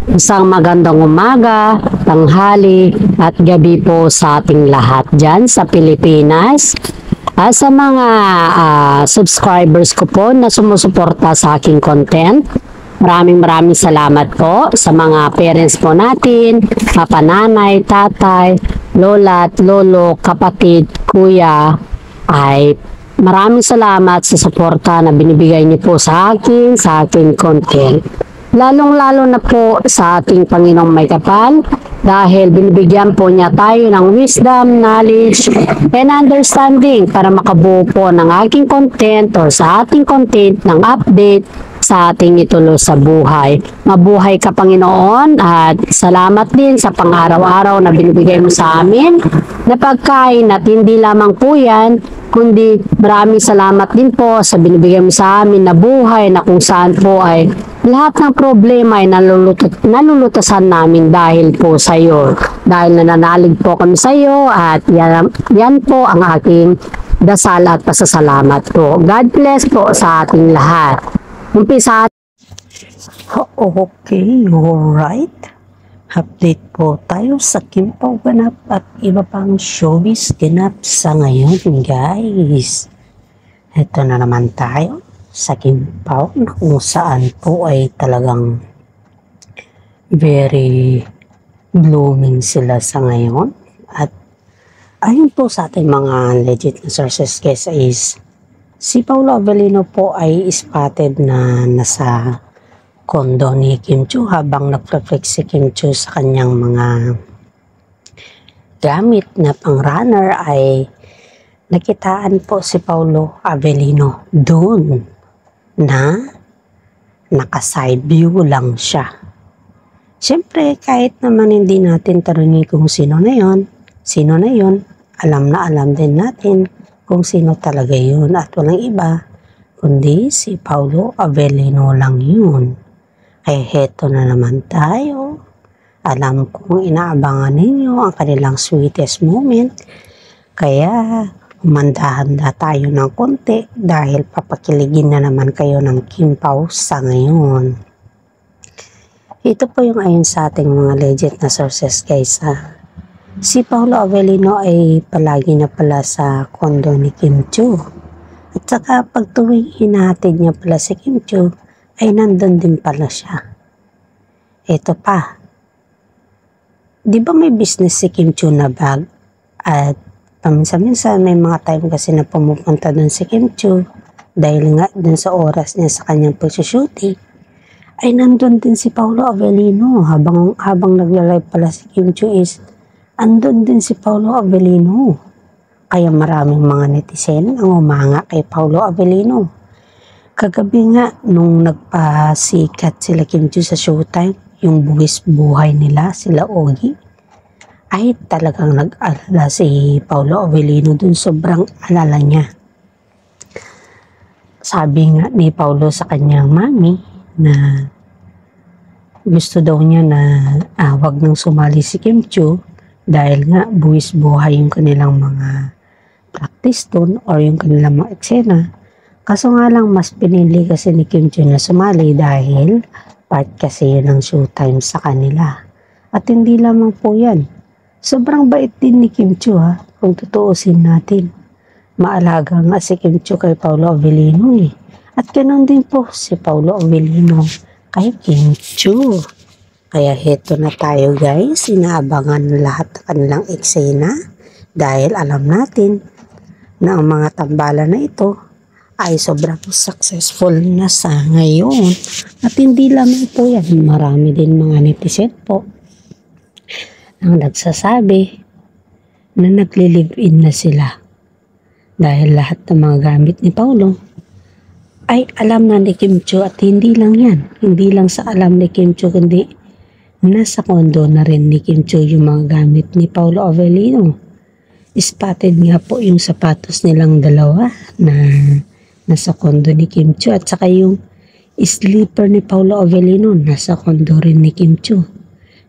Isang magandang umaga, tanghali at gabi po sa ating lahat dyan sa Pilipinas. Sa mga subscribers ko po na sumusuporta sa aking content, maraming salamat po sa mga parents po natin, papananay, tatay, lola at lolo, kapatid, kuya, ay maraming salamat sa suporta na binibigay niyo po sa aking content. Lalong-lalo na po sa ating Panginoong may kapal dahil binibigyan po niya tayo ng wisdom, knowledge, and understanding para makabuo po ng aking content or sa ating content ng update sa ating itulo sa buhay. Mabuhay ka Panginoon at salamat din sa pang-araw-araw na binibigay mo sa amin na pagkain at hindi lamang po yan, kundi maraming salamat din po sa binibigay mo sa amin na buhay na kung saan po ay lahat ng problema ay nalulutasan namin dahil po sa iyo. Dahil nananalig po kami sa iyo at yan po ang aking dasal at pasasalamat po. God bless po sa ating lahat. Umpisa. Okay, alright. Update po tayo sa Kimpaw ganap at iba pang showbiz ganap sa ngayon, guys. Ito na naman tayo sa Kimpaw na kung saan po ay talagang very blooming sila sa ngayon. At ayon po sa ating mga legit na sources guys is si Paolo Avellino po ay spotted na nasa kondo ni Kim Chiu habang nag-reflect si Kim Chiu sa kanyang mga gamit na pang-runner ay nakitaan po si Paolo Avellino doon na naka-side view lang siya. Siyempre kahit naman hindi natin tanungin kung sino na yon, alam na alam din natin kung sino talaga yun at walang iba kundi si Paolo Avellino lang yun. Kaya heto na naman tayo. Alam kong inaabangan ninyo ang kanilang sweetest moment. Kaya umanda-handa tayo ng konti dahil papakiligin na naman kayo ng Kimpaw sa ngayon. Ito po yung ayon sa ating mga legit na sources guys ha. Si Paolo Avellino ay palagi na pala sa kondo ni Kim Chiu. At saka pag tuwing hinahatid niya pala si Kim Chiu, ay nandun din pala siya. Ito pa. Di ba may business si Kim Chiu na bag? At paminsan-minsan may mga time kasi na pumupunta dun si Kim Chiu dahil nga dun sa oras niya sa kanyang pagsushooting ay nandun din si Paolo Avellino habang nagla-live pala si Kim Chiu is andun din si Paolo Avellino. Kaya maraming mga netizen ang umanga kay Paolo Avellino. Kagabi nga nung nagpasikat sila Kim Chiu sa Showtime, yung buwis buhay nila sila Ogie, ay talagang nag-alala si Paolo Avellino dun, sobrang alala niya. Sabi nga ni Paolo sa kanyang mami na gusto daw niya na wag nang sumali si Kim Chiu dahil nga buwis buhay yung kanilang mga practice doon or yung kanilang mga eksena. Kaso nga lang mas pinili kasi ni Kim Chiu na sumali dahil part kasi yun ng Showtime sa kanila. At hindi lamang po yan. Sobrang bait din ni Kim Chiu ha, kung tutuusin natin. Maalaga nga si Kim Chiu kay Paolo Avellino eh. At ganoon din po si Paolo Avellino kay Kim Chiu. Kaya heto na tayo guys, inaabangan lahat ng kanilang eksena dahil alam natin na ang mga tambalan na ito ay sobrang successful na sa ngayon. At hindi lamang po yan, marami din mga netizen po ang nagsasabi na nagli-live-in na sila dahil lahat ng mga gamit ni Paolo ay alam na ni Kim Chiu. At hindi lang yan, hindi lang sa alam ni Kim Chiu kundi nasa kondo na rin ni Kim Chiu yung mga gamit ni Paolo Avellino. Spotted nga po yung sapatos nilang dalawa na nasa kondo ni Kim Chiu at saka yung sleeper ni Paolo Avellino nasa kondo rin ni Kim Chiu.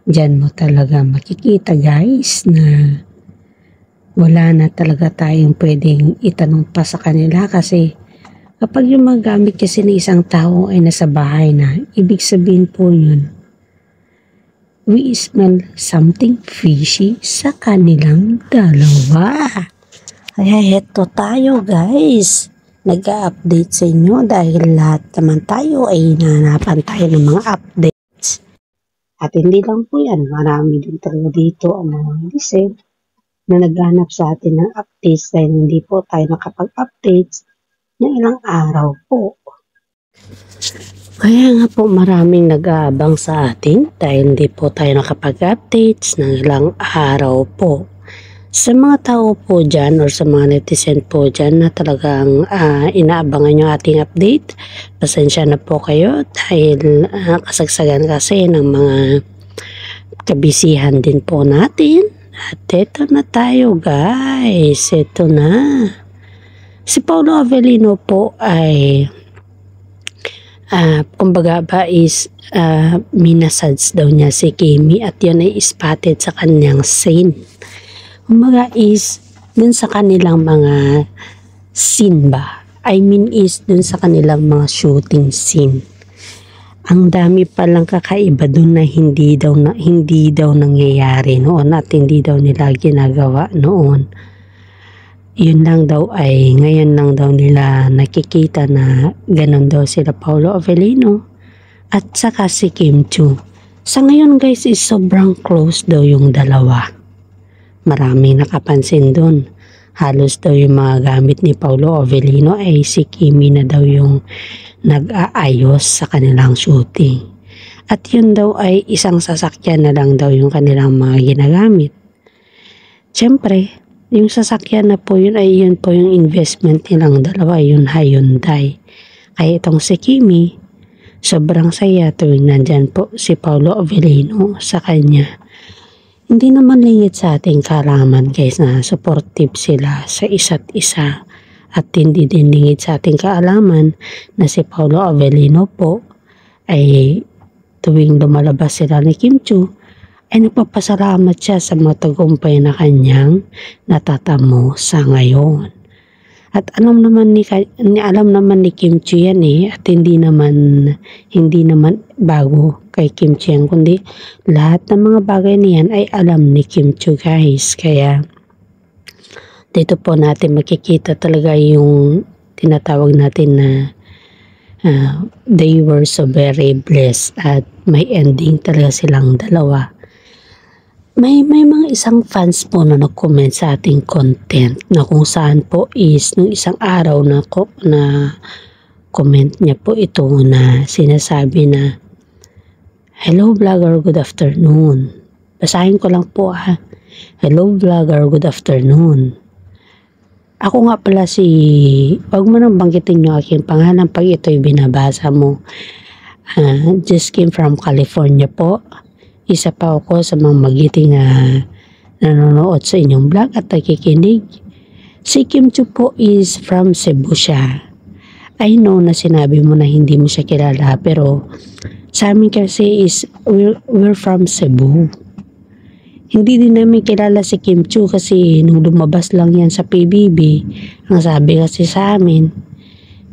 Diyan mo talaga makikita guys na wala na talaga tayong pwedeng itanong pa sa kanila kasi kapag yung mga gamit kasi ng isang tao ay nasa bahay na, ibig sabihin po yun we smell something fishy sa kanilang dalawa. Kaya heto tayo guys, nag-update sa inyo dahil lahat naman tayo ay nanapan tayo ng mga updates. At hindi lang po yan, marami din talaga dito ang mga lisod na naghanap sa atin ng updates dahil hindi po tayo nakapag-updates ng ilang araw po. Kaya nga po maraming nag-aabang sa atin dahil hindi po tayo nakapag-updates ng ilang araw po. Sa mga tao po dyan or sa mga netizen po dyan na talagang inaabangan yung ating update, pasensya na po kayo dahil kasagsagan kasi ng mga kabisihan din po natin. At eto na tayo guys, eto na. Si Paulo Avellino po ay kumbaga ba is minasage daw niya si Kimi at yun ay spotted sa kanyang scene. Kumbaga is dun sa kanilang mga scene ba? I mean is dun sa kanilang mga shooting scene. Ang dami palang kakaiba dun na hindi daw nangyayari noon at hindi daw nila ginagawa noon. Yun lang daw ay ngayon lang daw nila nakikita na ganun daw sila Paulo Avellino at saka si Kim Chiu. Sa ngayon guys is sobrang close daw yung dalawa. Maraming nakapansin doon. Halos daw yung mga gamit ni Paulo Avellino ay si Kimi na daw yung nag-aayos sa kanilang shooting. At yun daw ay isang sasakyan na lang daw yung kanilang mga ginagamit. Siyempre, yung sasakyan na po yun ay yun po yung investment nilang dalawa, yun Hyundai. Kaya itong si Kimi, sobrang saya tuwing nandyan po si Paulo Avellino sa kanya. Hindi naman lingid sa ating kaalaman guys na supportive sila sa isa't isa at hindi din lingid sa ating kaalaman na si Paulo Avellino po ay tuwing lumalabas sila ni Kim Chiu ay nagpapasalamat siya sa mga tagumpay na kanyang natatamo sa ngayon. At alam naman ni Kim Chiu yan at hindi naman bago kay Kim Chiu yan, kundi lahat ng mga bagay niyan ay alam ni Kim Chiu guys. Kaya dito po natin makikita talaga yung tinatawag natin na they were so very blessed at may ending talaga silang dalawa. May mga isang fans po na nag-comment sa ating content na kung saan po is nung isang araw na comment niya po ito na sinasabi na hello vlogger, good afternoon. Basahin ko lang po hello vlogger, good afternoon. Ako nga pala wag mo nang banggitin yung aking pangalan pag ito'y binabasa mo. Just came from California po. Isa pa ako sa mga magiting nanonood sa inyong vlog at nakikinig. Si Kim Chiu po is from Cebu siya. I know na sinabi mo na hindi mo siya kilala pero sa amin kasi is we're from Cebu. Hindi din namin kilala si Kim Chiu kasi nung lumabas lang yan sa PBB, ang sabi kasi sa amin,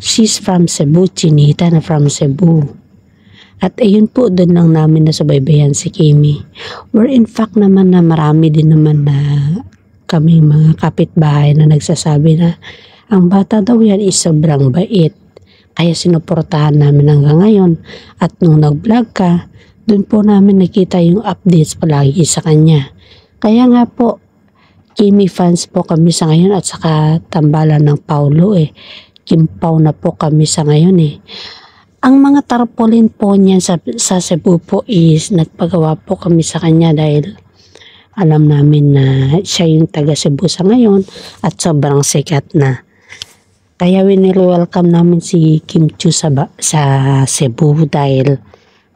she's from Cebu, chinita na from Cebu. At ayun po, doon lang namin nasubaybayan si Kimi. Where in fact naman na marami din naman na kami mga kapitbahay na nagsasabi na ang bata daw yan is sobrang bait. Kaya sinuportahan namin hanggang ngayon. At nung nag-vlog ka, doon po namin nakita yung updates palagi sa kanya. Kaya nga po, Kimi fans po kami sa ngayon at saka tambalan ng Paulo Kim Pao na po kami sa ngayon Ang mga tarpaulin po niya sa Cebu po is nagpagawa po kami sa kanya dahil alam namin na siya yung taga Cebu sa ngayon at sobrang sikat na. Kaya welcome namin si Kim Chiu sa Cebu dahil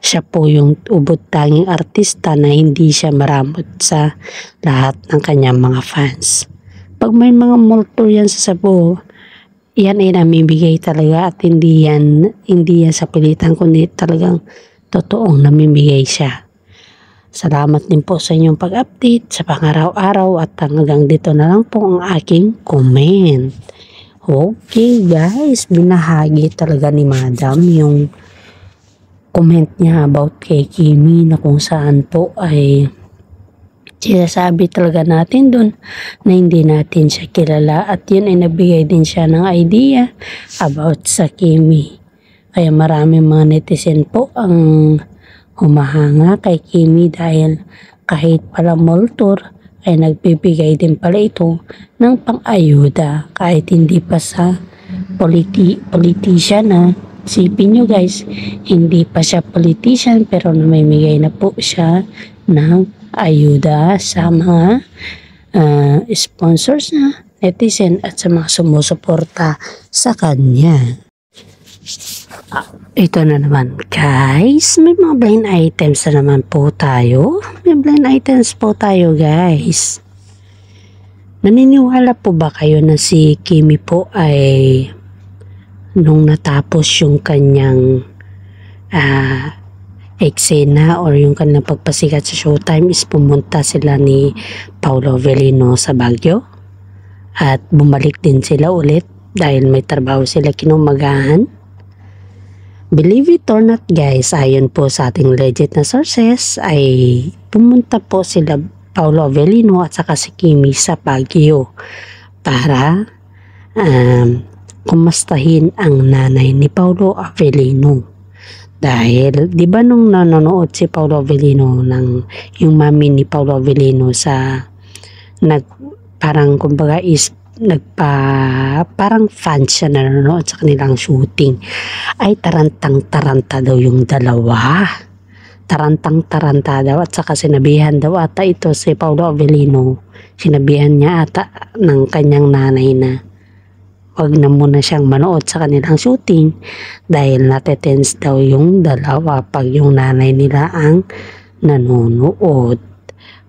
siya po yung ubod-tanging artista na hindi siya maramot sa lahat ng kanyang mga fans. Pag may mga mall tour yan sa Cebu, yan ay namimigay talaga at hindi yan sa pilitan kundi talagang totoong namimigay siya. Salamat din po sa inyong pag-update sa pangaraw-araw at hanggang dito na lang po ang aking comment. Okay guys, binahagi talaga ni Madam yung comment niya about kay Kimi na kung saan po ay sinasabi talaga natin dun na hindi natin siya kilala, at yun ay nabigay din siya ng idea about sa Kimi. Kaya maraming mga netizen po ang humahanga kay Kimi dahil kahit pala mall tour ay nagbibigay din pala ito ng pang-ayuda kahit hindi pa sa politician na. Isipin nyo guys, hindi pa siya politician pero namimigay na po siya ng ayuda sa mga sponsors na netizen at sa mga sumusuporta sa kanya. Ito na naman guys, may mga blind items na naman po tayo. May blind items po tayo guys. Naniniwala po ba kayo na si Kimi po ay nung natapos yung kanyang eksena or yung kanyang pagpasikat sa Showtime is pumunta sila ni Paolo Avellino sa Baguio at bumalik din sila ulit dahil may trabaho sila kinumagahan? Believe it or not guys, ayon po sa ating legit na sources ay pumunta po sila Paolo Avellino at saka si Kimi sa Baguio para kumustahin ang nanay ni Paolo Avellino. Dahil, di ba nung nanonood si Paolo Avellino ng yung mami ni Paolo Avellino sa parang kumbaga is parang fan siya na nanonood sa kanilang shooting, ay tarantang-taranta daw yung dalawa. Tarantang-taranta daw at saka sinabihan daw ata ito si Paolo Avellino, sinabihan niya ata ng kanyang nanay na wag na muna siyang manood sa kanilang shooting dahil natetense daw yung dalawa pag yung nanay nila ang nanonood.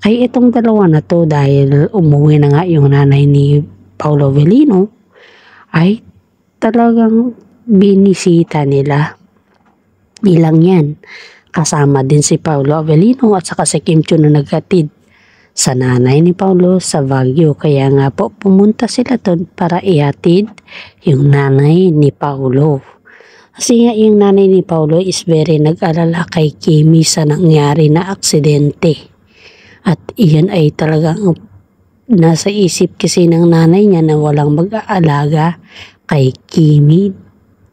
Kaya itong dalawa na to, dahil umuwi na nga yung nanay ni Paolo Avellino, ay talagang binisita nila. Ilang yan. Kasama din si Paolo Avellino at saka si Kim Chiu na naghatid sa nanay ni Paolo sa Baguio. Kaya nga po pumunta sila doon para ihatid yung nanay ni Paolo. Kasi nga yung nanay ni Paolo is very nag-alala kay Kimi sa nangyari na aksidente. At iyan ay talagang nasa isip kasi ng nanay niya na walang mag-aalaga kay Kimi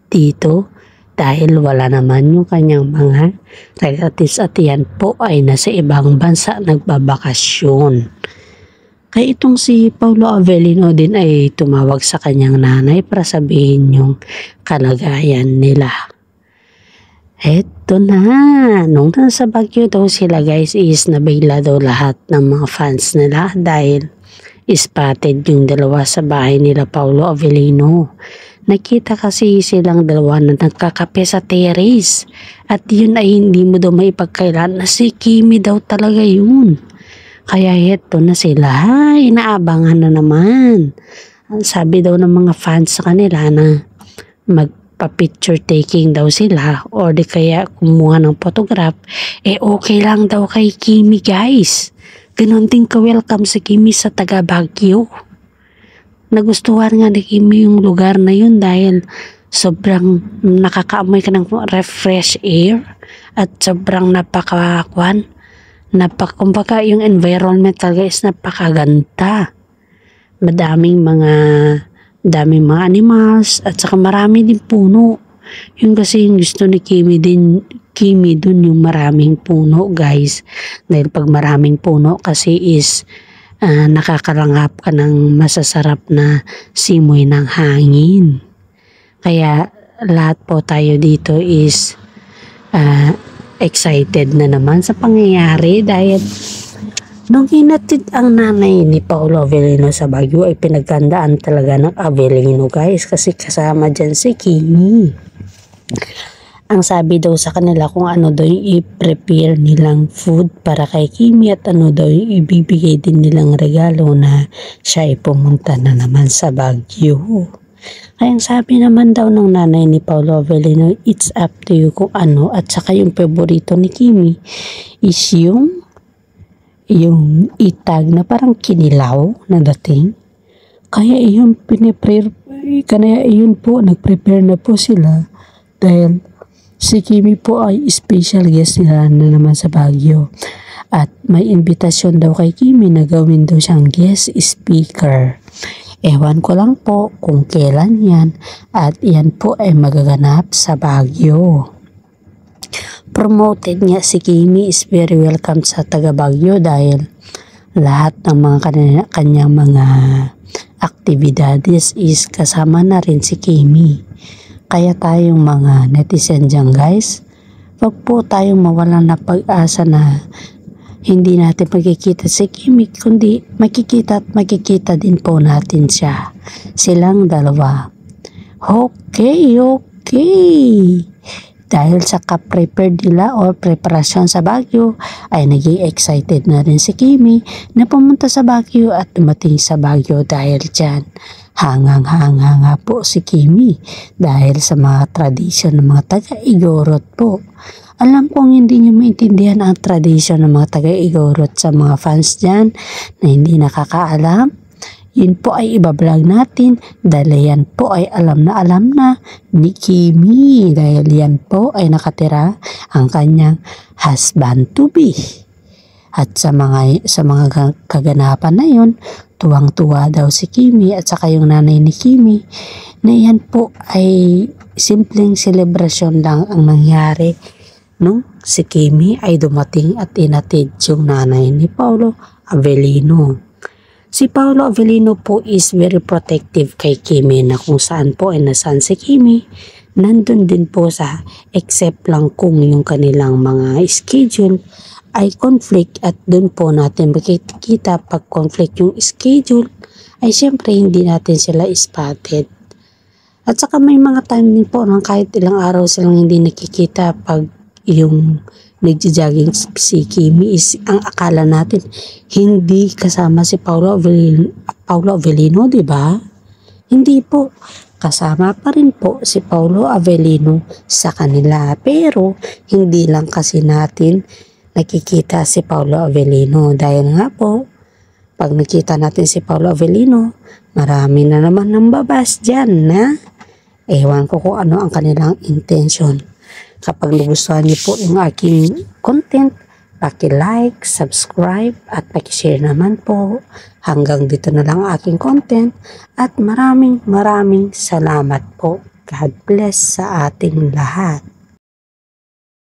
dito. Dahil wala naman yung kanyang mga relatives at yan po ay nasa ibang bansa nagbabakasyon. Kaya itong si Paolo Avellino din ay tumawag sa kanyang nanay para sabihin yung kalagayan nila. Eto na, nung nasa Baguio daw sila guys is nabigla daw lahat ng mga fans nila dahil spotted yung dalawa sa bahay nila Paolo Avellino. Nakita kasi silang dalawa na nagkakape sa terrace. At yun ay hindi mo daw maipagkailan na si Kimi daw talaga yun. Kaya heto na sila, inaabangan na naman. Sabi daw ng mga fans sa kanila na magpa-picture taking daw sila or di kaya kumuha ng photograph. Okay lang daw kay Kimi guys. Ganon din ka-welcome si Kimi sa taga Baguio. Nagustuhan nga ni Kimi yung lugar na yun dahil sobrang nakakaamoy ka ng refresh air at sobrang kumbaga yung environment talaga is napakaganda. Daming mga animals at saka marami din puno. Yung kasi yung gusto ni Kimi dun yung maraming puno guys. Dahil pag maraming puno kasi is nakakalanghap ka ng masasarap na simoy ng hangin. Kaya lahat po tayo dito is excited na naman sa pangyayari dahil nung hinatid ang nanay ni Paolo Avellino sa Baguio ay pinagkandaan talaga ng Avellino guys kasi kasama dyan si Kimi. Ang sabi daw sa kanila kung ano daw yung i-prepare nilang food para kay Kimi at ano daw yung ibibigay din nilang regalo na siya ay pumunta na naman sa Baguio. Kaya ang sabi naman daw ng nanay ni Paolo Avellino, it's up to you kung ano, at saka yung favorito ni Kimi is yung itag na parang kinilaw na dating. Kaya nagprepare na po sila dahil Si Kimi po ay special guest nila na naman sa Baguio. At may imbitasyon daw kay Kimi na gawin daw siyang guest speaker. Ewan ko lang po kung kailan yan at yan po ay magaganap sa Baguio. Promoted nga si Kimi is very welcome sa taga Baguio dahil lahat ng mga kanyang mga aktibidades is kasama na rin si Kimi. Kaya tayong mga netizen dyan guys, wag po tayong mawalan na pag-asa na hindi natin makikita si Kimi, kundi makikita at makikita din po natin siya. Silang dalawa. Okay. Dahil sa ka-prepared nila or preparasyon sa Baguio, ay naging excited na rin si Kimi na pumunta sa Baguio at dumating sa Baguio dahil dyan. Hangang-hanga nga po si Kimi dahil sa mga tradisyon ng mga taga-Igorot po. Alam kong hindi nyo maintindihan ang tradisyon ng mga taga-Igorot sa mga fans dyan na hindi nakakaalam. Yun po ay ibablog natin dahil yan po ay alam na ni Kimi dahil yan po ay nakatira ang kanyang husband to be. At sa mga kaganapan na yun, tuwang-tuwa daw si Kimi at saka yung nanay ni Kimi na yan po ay simpleng selebrasyon lang ang nangyari nung si Kimi ay dumating at inatid yung nanay ni Paolo Avellino. Si Paolo Avellino po is very protective kay Kimi na kung saan po ay nasaan si Kimi, nandun din po sa except lang kung yung kanilang mga schedule ay conflict at dun po natin makikita pag conflict yung schedule ay syempre hindi natin sila spotted. At saka may mga time din po na kahit ilang araw silang hindi nakikita pag yung nagja-jogging si Kimi is ang akala natin hindi kasama si Paolo Avellino, di ba? Hindi po. Kasama pa rin po si Paolo Avellino sa kanila. Pero hindi lang kasi natin nakikita si Paolo Avellino dahil nga po pag nakita natin si Paolo Avellino, marami na naman ng babas dyan na ewan ko kung ano ang kanilang intention. Kapag nagustuhan niyo po yung aking content, paki-like, subscribe at paki-share naman po. Hanggang dito na lang aking content at maraming salamat po. God bless sa ating lahat.